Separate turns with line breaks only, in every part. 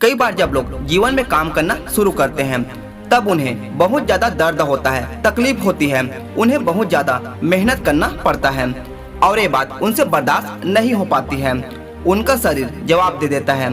कई बार जब लोग जीवन में काम करना शुरू करते हैं तब उन्हें बहुत ज्यादा दर्द होता है, तकलीफ होती है, उन्हें बहुत ज्यादा मेहनत करना पड़ता है और ये बात उनसे बर्दाश्त नहीं हो पाती है। उनका शरीर जवाब दे देता है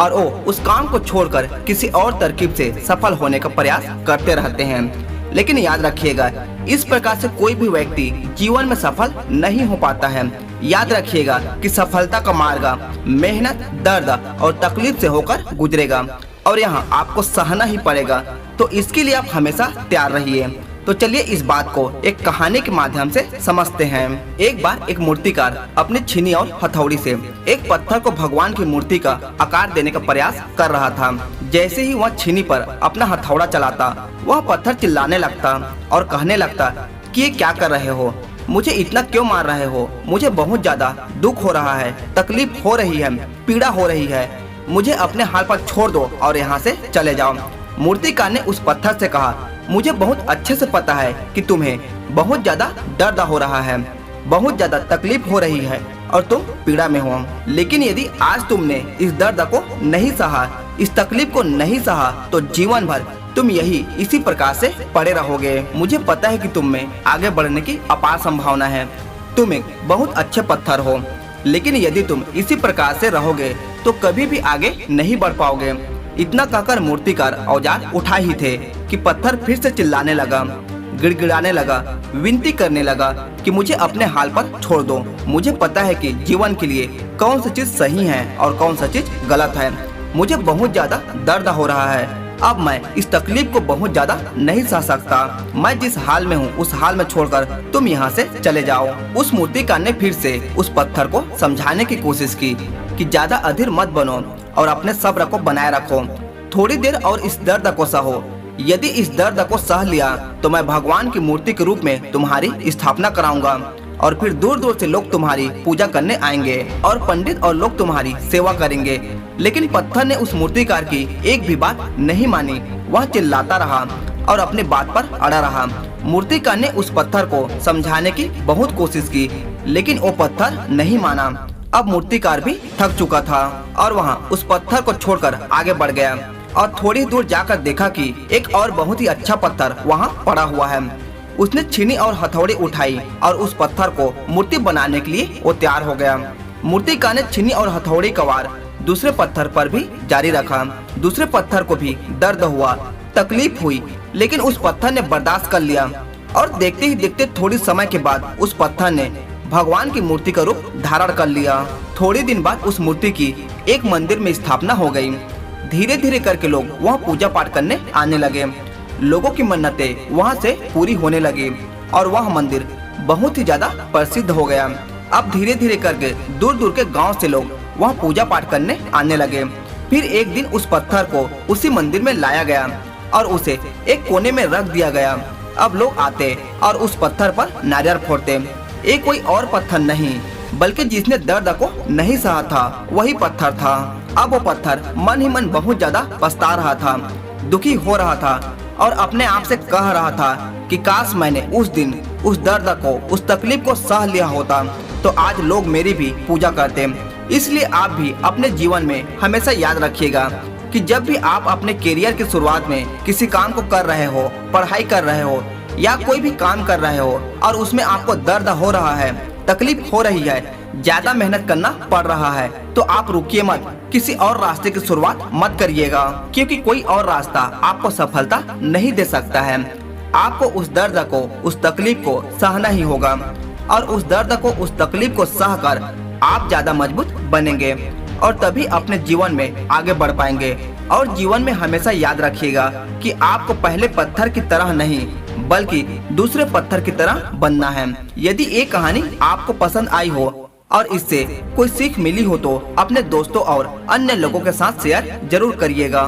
और वो उस काम को छोड़कर किसी और तरकीब से सफल होने का प्रयास करते रहते हैं। लेकिन याद रखिएगा, इस प्रकार से कोई भी व्यक्ति जीवन में सफल नहीं हो पाता है। याद रखिएगा कि सफलता का मार्ग मेहनत, दर्द और तकलीफ से होकर गुजरेगा और यहाँ आपको सहना ही पड़ेगा। तो इसके लिए आप हमेशा तैयार रहिए। तो चलिए इस बात को एक कहानी के माध्यम से समझते हैं। एक बार एक मूर्तिकार अपनी छीनी और हथौड़ी से एक पत्थर को भगवान की मूर्ति का आकार देने का प्रयास कर रहा था। जैसे ही वह छीनी पर अपना हथौड़ा चलाता, वह पत्थर चिल्लाने लगता और कहने लगता कि ये क्या कर रहे हो, मुझे इतना क्यों मार रहे हो, मुझे बहुत ज्यादा दुख हो रहा है, तकलीफ हो रही है, पीड़ा हो रही है, मुझे अपने हाल पर छोड़ दो और यहाँ से चले जाओ। मूर्तिकार ने उस पत्थर से कहा, मुझे बहुत अच्छे से पता है कि तुम्हें बहुत ज्यादा दर्द हो रहा है, बहुत ज्यादा तकलीफ हो रही है और तुम पीड़ा में हो, लेकिन यदि आज तुमने इस दर्द को नहीं सहा, इस तकलीफ को नहीं सहा, तो जीवन भर तुम यही इसी प्रकार से पड़े रहोगे। मुझे पता है कि तुम में आगे बढ़ने की अपार संभावना है, तुम एक बहुत अच्छे पत्थर हो, लेकिन यदि तुम इसी प्रकार से रहोगे तो कभी भी आगे नहीं बढ़ पाओगे। इतना कहकर मूर्तिकार औजार उठा ही थे कि पत्थर फिर से चिल्लाने लगा, गिड़गिड़ाने लगा, विनती करने लगा कि मुझे अपने हाल पर छोड़ दो। मुझे पता है कि जीवन के लिए कौन सी चीज सही है और कौन सा चीज गलत है। मुझे बहुत ज्यादा दर्द हो रहा है, अब मैं इस तकलीफ को बहुत ज्यादा नहीं सह सकता। मैं जिस हाल में हूँ उस हाल में छोड़कर तुम यहाँ से चले जाओ। उस मूर्तिकार ने फिर से उस पत्थर को समझाने की कोशिश की कि ज्यादा अधीर मत बनो और अपने सब्र को बनाए रखो, थोड़ी देर और इस दर्द को सहो। यदि इस दर्द को सह लिया तो मैं भगवान की मूर्ति के रूप में तुम्हारी स्थापना कराऊंगा और फिर दूर दूर से लोग तुम्हारी पूजा करने आएंगे और पंडित और लोग तुम्हारी सेवा करेंगे। लेकिन पत्थर ने उस मूर्तिकार की एक भी बात नहीं मानी, वह चिल्लाता रहा और अपने बात पर अड़ा रहा। मूर्तिकार ने उस पत्थर को समझाने की बहुत कोशिश की, लेकिन वो पत्थर नहीं माना। अब मूर्तिकार भी थक चुका था और वहाँ उस पत्थर को छोड़कर आगे बढ़ गया और थोड़ी दूर जाकर देखा कि एक और बहुत ही अच्छा पत्थर वहाँ पड़ा हुआ है। उसने छीनी और हथौड़ी उठाई और उस पत्थर को मूर्ति बनाने के लिए वो तैयार हो गया। मूर्तिकार ने छीनी और हथौड़ी का वार दूसरे पत्थर पर भी जारी रखा। दूसरे पत्थर को भी दर्द हुआ, तकलीफ हुई, लेकिन उस पत्थर ने बर्दाश्त कर लिया और देखते ही देखते थोड़ी समय के बाद उस पत्थर ने भगवान की मूर्ति का रूप धारण कर लिया। थोड़े दिन बाद उस मूर्ति की एक मंदिर में स्थापना हो गई। धीरे धीरे करके लोग वहाँ पूजा पाठ करने आने लगे। लोगों की मन्नतें वहाँ से पूरी होने लगी और वह मंदिर बहुत ही ज्यादा प्रसिद्ध हो गया। अब धीरे धीरे करके दूर दूर के गांव से लोग वहाँ पूजा पाठ करने आने लगे। फिर एक दिन उस पत्थर को उसी मंदिर में लाया गया और उसे एक कोने में रख दिया गया। अब लोग आते और उस पत्थर पर नारियल फोड़ते। ये कोई और पत्थर नहीं बल्कि जिसने दर्द को नहीं सहा था वही पत्थर था। अब वो पत्थर मन ही मन बहुत ज्यादा पछता रहा था, दुखी हो रहा था और अपने आप से कह रहा था कि काश मैंने उस दिन उस दर्द को, उस तकलीफ को सह लिया होता तो आज लोग मेरी भी पूजा करते। इसलिए आप भी अपने जीवन में हमेशा याद रखिएगा कि जब भी आप अपने करियर की शुरुआत में किसी काम को कर रहे हो, पढ़ाई कर रहे हो या कोई भी काम कर रहे हो और उसमें आपको दर्द हो रहा है, तकलीफ हो रही है, ज्यादा मेहनत करना पड़ रहा है, तो आप रुकिए मत, किसी और रास्ते की शुरुआत मत करिएगा, क्योंकि कोई और रास्ता आपको सफलता नहीं दे सकता है। आपको उस दर्द को, उस तकलीफ को सहना ही होगा और उस दर्द को, उस तकलीफ को सह कर आप ज्यादा मजबूत बनेंगे और तभी अपने जीवन में आगे बढ़ पाएंगे। और जीवन में हमेशा याद रखिएगा कि आपको पहले पत्थर की तरह नहीं बल्कि दूसरे पत्थर की तरह बनना है। यदि ये कहानी आपको पसंद आई हो और इससे कोई सीख मिली हो तो अपने दोस्तों और अन्य लोगों के साथ शेयर जरूर करिएगा।